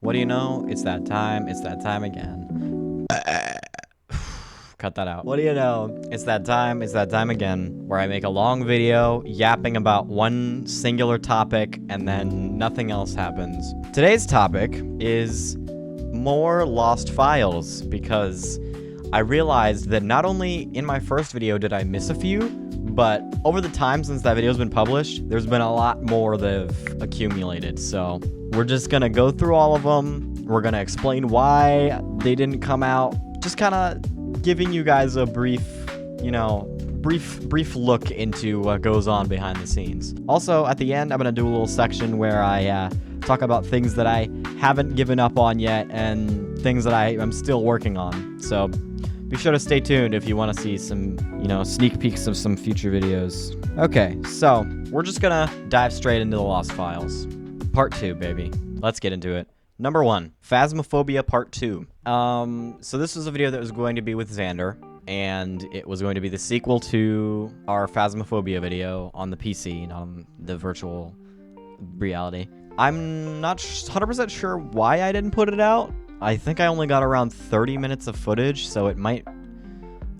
What do you know? It's that time. It's that time again. Cut that out. What do you know? It's that time. It's that time again where I make a long video yapping about one singular topic and then nothing else happens. Today's topic is more lost files because I realized that not only in my first video did I miss a few, but over the time since that video's been published, there's been a lot more that have accumulated. So we're just gonna go through all of them. We're gonna explain why they didn't come out. Just kind of giving you guys a brief look into what goes on behind the scenes. Also, at the end, I'm gonna do a little section where I talk about things that I haven't given up on yet and things that I am still working on. So be sure to stay tuned if you want to see some, sneak peeks of some future videos. Okay, so we're just gonna dive straight into the Lost Files. Part 2, baby. Let's get into it. Number 1, Phasmophobia Part 2. So this was a video that was going to be with Xander, and it was going to be the sequel to our Phasmophobia video on the PC, not on the virtual reality. I'm not 100% sure why I didn't put it out. I think I only got around 30 minutes of footage, so I might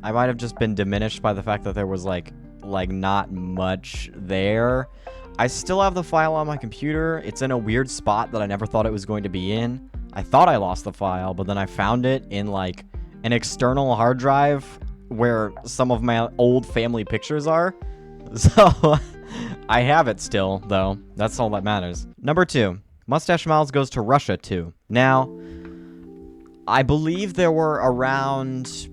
have just been diminished by the fact that there was like not much there. I still have the file on my computer. It's in a weird spot that I never thought it was going to be in. I thought I lost the file, but then I found it in like an external hard drive where some of my old family pictures are. So I have it still, though. That's all that matters. Number 2, Mustache Miles Goes to Russia 2. Now, I believe there were around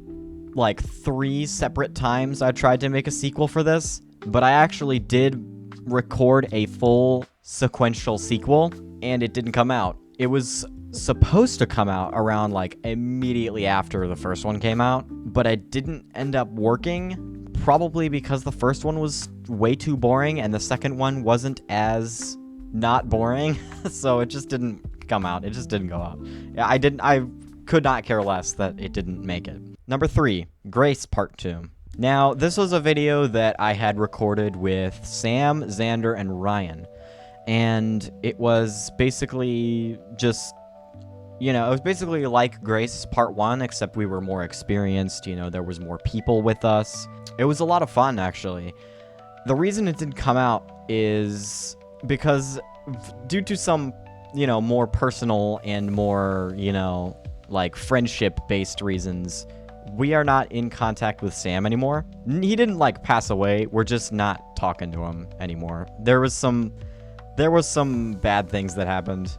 like 3 separate times I tried to make a sequel for this, but I actually did record a full sequential sequel, and it didn't come out. It was supposed to come out around like immediately after the first one came out, but it didn't end up working, probably because the first one was way too boring and the second one wasn't as not boring. So it just didn't come out. It just didn't go out. Yeah, I could not care less that it didn't make it. Number 3, Grace Part 2. Now, this was a video that I had recorded with Sam, Xander, and Ryan. And it was basically just, it was basically like Grace Part 1, except we were more experienced. There was more people with us. It was a lot of fun, actually. The reason it didn't come out is because due to some, more personal and more, like friendship-based reasons, we are not in contact with Sam anymore. He didn't like pass away. We're just not talking to him anymore. There was some bad things that happened,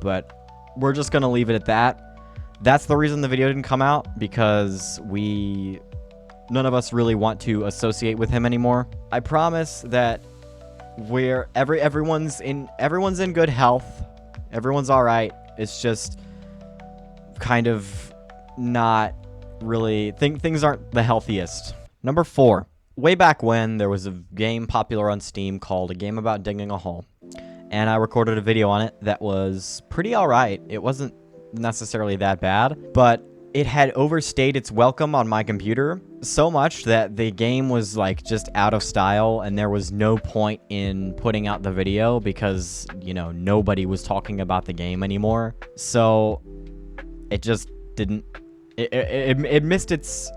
but we're just gonna leave it at that. That's the reason the video didn't come out, because none of us really want to associate with him anymore. I promise that everyone's in good health. Everyone's all right. It's just kind of not really things aren't the healthiest. Number 4, way back when there was a game popular on Steam called A Game About Digging a Hole, and I recorded a video on it that was pretty all right. It wasn't necessarily that bad, but it had overstayed its welcome on my computer so much that the game was like just out of style, and there was no point in putting out the video because, nobody was talking about the game anymore. So it just didn't it missed its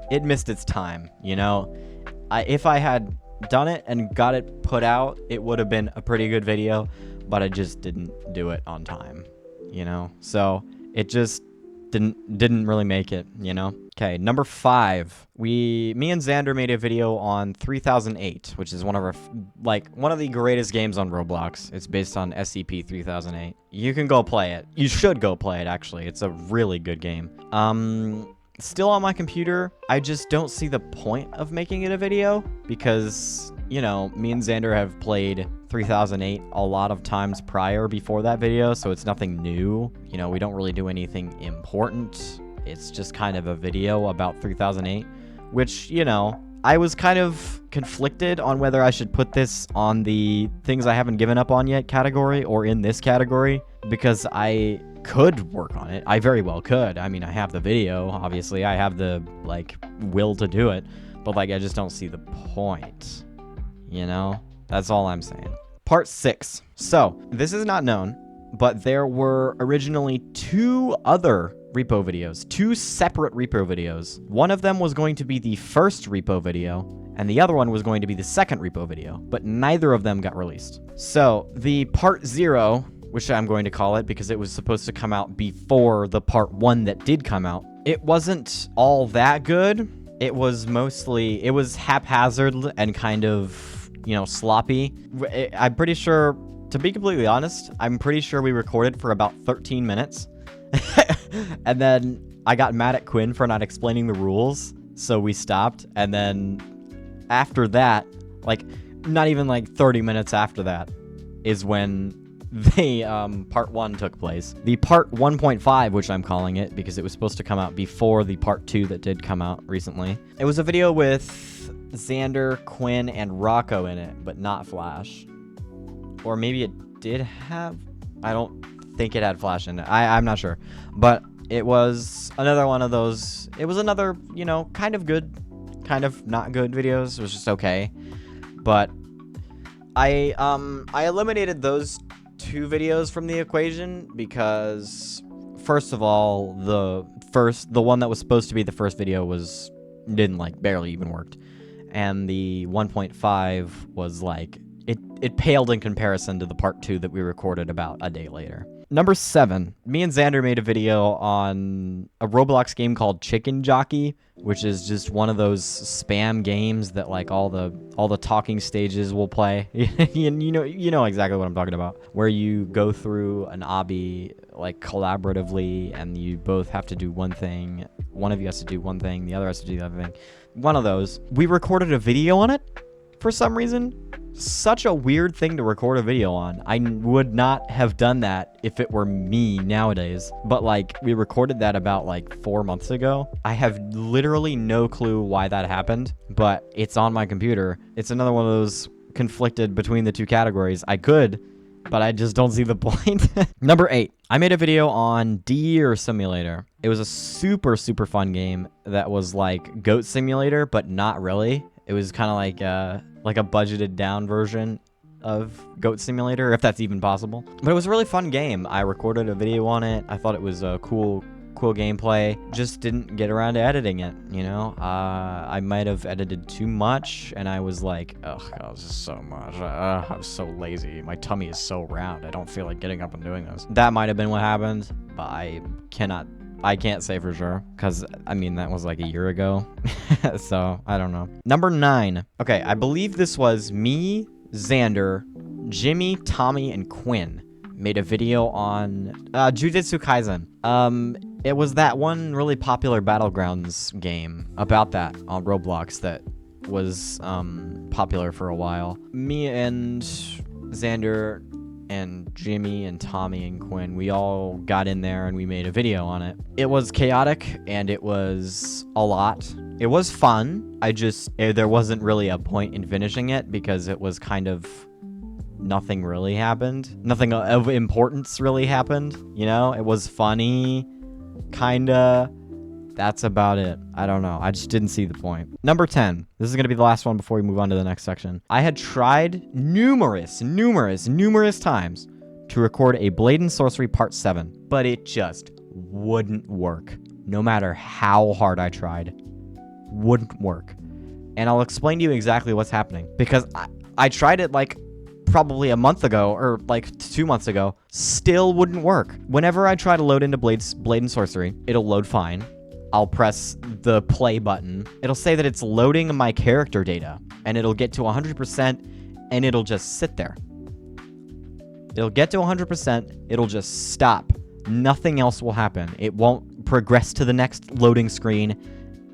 time, if I had done it and got it put out, it would have been a pretty good video, but I just didn't do it on time, so it just didn't really make it, Okay, number 5, me and Xander made a video on 3008, which is one of the greatest games on Roblox. It's based on SCP-3008. You can go play it. You should go play it, actually. It's a really good game. Still on my computer. I just don't see the point of making it a video because, me and Xander have played 3008 a lot of times before that video, so it's nothing new. We don't really do anything important. It's just kind of a video about 3008, which, I was kind of conflicted on whether I should put this on the things I haven't given up on yet category or in this category, because I could work on it. I very well could. I mean, I have the video, obviously. I have the, will to do it, but, I just don't see the point, That's all I'm saying. Part 6. So, this is not known, but there were originally 2 other repo videos, 2 separate repo videos. One of them was going to be the first repo video, and the other one was going to be the second repo video, but neither of them got released. So the part 0, which I'm going to call it because it was supposed to come out before the part 1 that did come out, it wasn't all that good. It was haphazard and kind of, sloppy. I'm pretty sure, to be completely honest, I'm pretty sure we recorded for about 13 minutes. And then I got mad at Quinn for not explaining the rules, so we stopped. And then after that, not even 30 minutes after that, is when the part 1 took place. The part 1.5, which I'm calling it because it was supposed to come out before the part 2 that did come out recently. It was a video with Xander, Quinn, and Rocco in it, but not Flash. Or maybe it did have... I don't think it had Flash in it. I'm not sure. But it was another one of those... It was another, kind of good, kind of not good videos. It was just okay. But I eliminated those 2 videos from the equation because, first of all, the one that was supposed to be the first video didn't barely even worked, and the 1.5 was it paled in comparison to the part 2 that we recorded about a day later. Number 7, me and Xander made a video on a Roblox game called Chicken Jockey, which is just one of those spam games that all the talking stages will play. you know exactly what I'm talking about, where you go through an obby collaboratively, and you both have to do one thing. One of you has to do one thing, the other has to do the other thing. One of those. We recorded a video on it for some reason. Such a weird thing to record a video on. I would not have done that if it were me nowadays. But we recorded that about 4 months ago. I have literally no clue why that happened, but it's on my computer. It's another one of those conflicted between the 2 categories. I could, but I just don't see the point. Number 8, I made a video on Deer Simulator. It was a super, super fun game that was like Goat Simulator, but not really. It was kind of like a budgeted down version of Goat Simulator, if that's even possible. But it was a really fun game. I recorded a video on it. I thought it was a cool gameplay. Just didn't get around to editing it, I might have edited too much, and I was like, oh god, this is so much. I'm so lazy. My tummy is so round. I don't feel like getting up and doing this. That might have been what happened, but I can't say for sure, because, that was a year ago, so I don't know. Number 9. Okay, I believe this was me, Xander, Jimmy, Tommy, and Quinn made a video on Jujutsu Kaisen. It was that one really popular Battlegrounds game about that on Roblox that was popular for a while. Me and Xander and Jimmy and Tommy and Quinn, we all got in there and we made a video on it. It was chaotic and it was a lot. It was fun. There wasn't really a point in finishing it because it was kind of nothing really happened. Nothing of importance really happened. It was funny, kinda. That's about it. I don't know. I just didn't see the point. Number 10. This is going to be the last one before we move on to the next section. I had tried numerous times to record a Blade and Sorcery Part 7, but it just wouldn't work. No matter how hard I tried, wouldn't work. And I'll explain to you exactly what's happening, because I tried it probably a month ago or 2 months ago, still wouldn't work. Whenever I try to load into Blade and Sorcery, it'll load fine. I'll press the play button. It'll say that it's loading my character data, and it'll get to 100%, and it'll just sit there. It'll get to 100%, it'll just stop. Nothing else will happen. It won't progress to the next loading screen.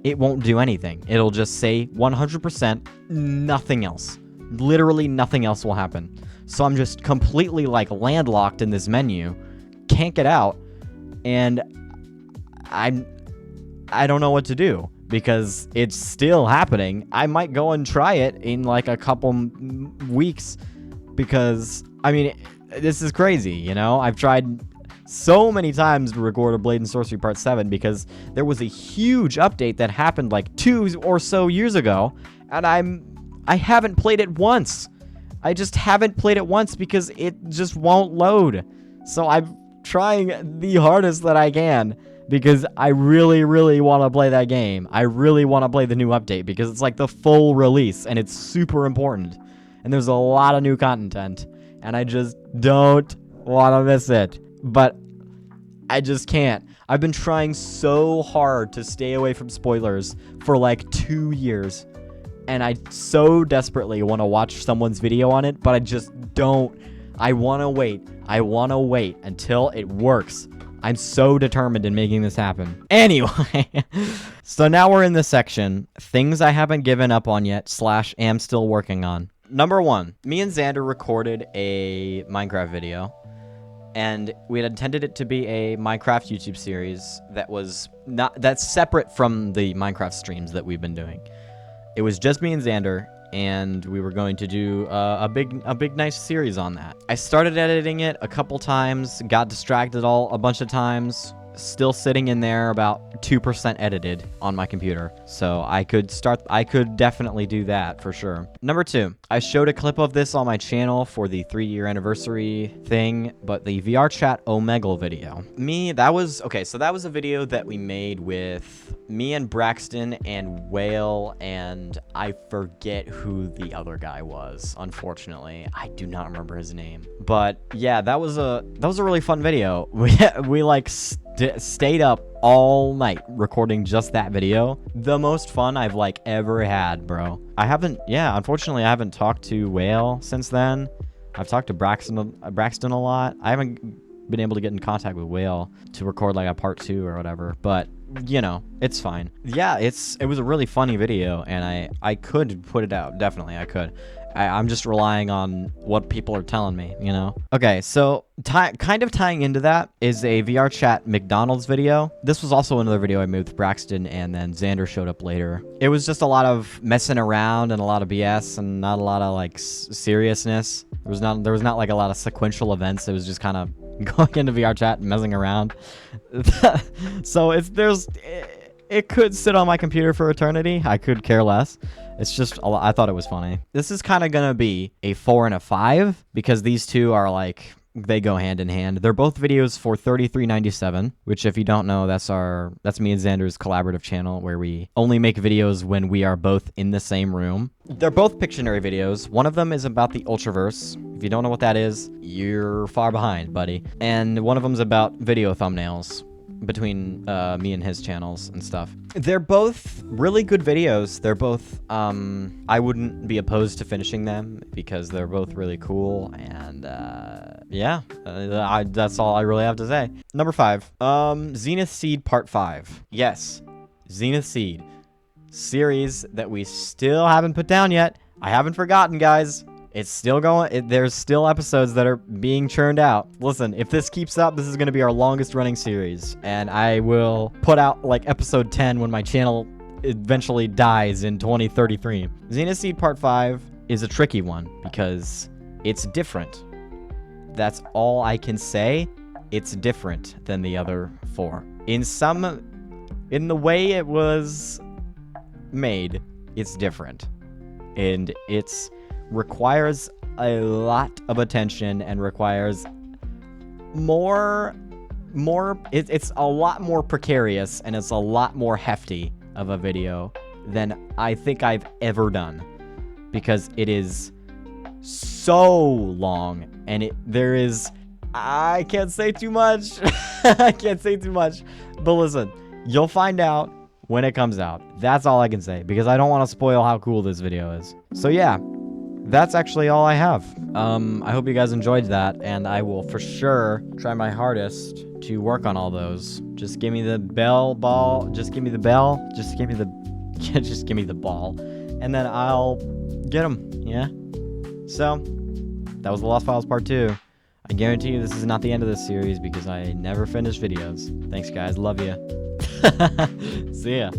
It won't do anything. It'll just say 100%, nothing else. Literally nothing else will happen. So I'm just completely landlocked in this menu, can't get out, and I don't know what to do because it's still happening. I might go and try it in a couple weeks because, this is crazy, I've tried so many times to record a Blade and Sorcery Part 7 because there was a huge update that happened 2 or so years ago, and I haven't played it once. I just haven't played it once because it just won't load. So I'm trying the hardest that I can because I really, really want to play that game. I really want to play the new update because it's like the full release and it's super important. And there's a lot of new content and I just don't want to miss it. But I just can't. I've been trying so hard to stay away from spoilers for like 2 years. And I so desperately want to watch someone's video on it, but I just don't. I want to wait. I want to wait until it works. I'm so determined in making this happen. Anyway, so now we're in this section. Things I haven't given up on yet / am still working on. Number 1, me and Xander recorded a Minecraft video. And we had intended it to be a Minecraft YouTube series that's separate from the Minecraft streams that we've been doing. It was just me and Xander, and we were going to do a big nice series on that. I started editing it a couple times, got distracted a bunch of times, still sitting in there about 2% edited on my computer. So I could definitely do that for sure. Number 2, I showed a clip of this on my channel for the 3-year anniversary thing, but the VR chat Omegle video. That was a video that we made with me and Braxton and Whale, and I forget who the other guy was, unfortunately. I do not remember his name. But yeah, that was a really fun video. We like stayed up all night recording just that video. The most fun I've like ever had, bro. Unfortunately I haven't talked to Whale since then. I've talked to Braxton a lot. I haven't been able to get in contact with Whale to record like a part 2 or whatever, but you know, it's fine. Yeah, it was a really funny video, and I could put it out. Definitely, I could. I'm just relying on what people are telling me, you know? Okay, so kind of tying into that is a VR chat McDonald's video. This was also another video I made with Braxton, and then Xander showed up later. It was just a lot of messing around and a lot of BS and not a lot of like seriousness. There was not like a lot of sequential events. It was just kind of going into VR chat and messing around. So it could sit on my computer for eternity. I could care less. It's just, I thought it was funny. This is kind of going to be a 4 and a 5 because these two are like, they go hand in hand. They're both videos for $33.97, which if you don't know, that's me and Xander's collaborative channel where we only make videos when we are both in the same room. They're both Pictionary videos. One of them is about the Ultraverse. If you don't know what that is, you're far behind, buddy. And one of them's about video thumbnails between me and his channels and stuff. They're both really good videos. They're both, I wouldn't be opposed to finishing them because they're both really cool. And that's all I really have to say. Number 5, Zenith Seed Part 5. Yes, Zenith Seed. Series that we still haven't put down yet. I haven't forgotten, guys. It's still going. There's still episodes that are being churned out. Listen, if this keeps up, this is going to be our longest running series. And I will put out like episode 10 when my channel eventually dies in 2033. Zenith Seed Part 5 is a tricky one because it's different. That's all I can say. It's different than the other 4. In the way it was made, it's different. And it's requires a lot of attention and requires it's a lot more precarious and it's a lot more hefty of a video than I think I've ever done because it is so long and I can't say too much. I can't say too much, but listen, you'll find out when it comes out. That's all I can say because I don't want to spoil how cool this video is. So yeah, that's actually all I have. I hope you guys enjoyed that, and I will for sure try my hardest to work on all those. Just give me the ball. Just give me the bell. Just give me the ball, and then I'll get them. Yeah. So that was The Lost Files Part 2. I guarantee you this is not the end of this series because I never finish videos. Thanks, guys. Love you. See ya.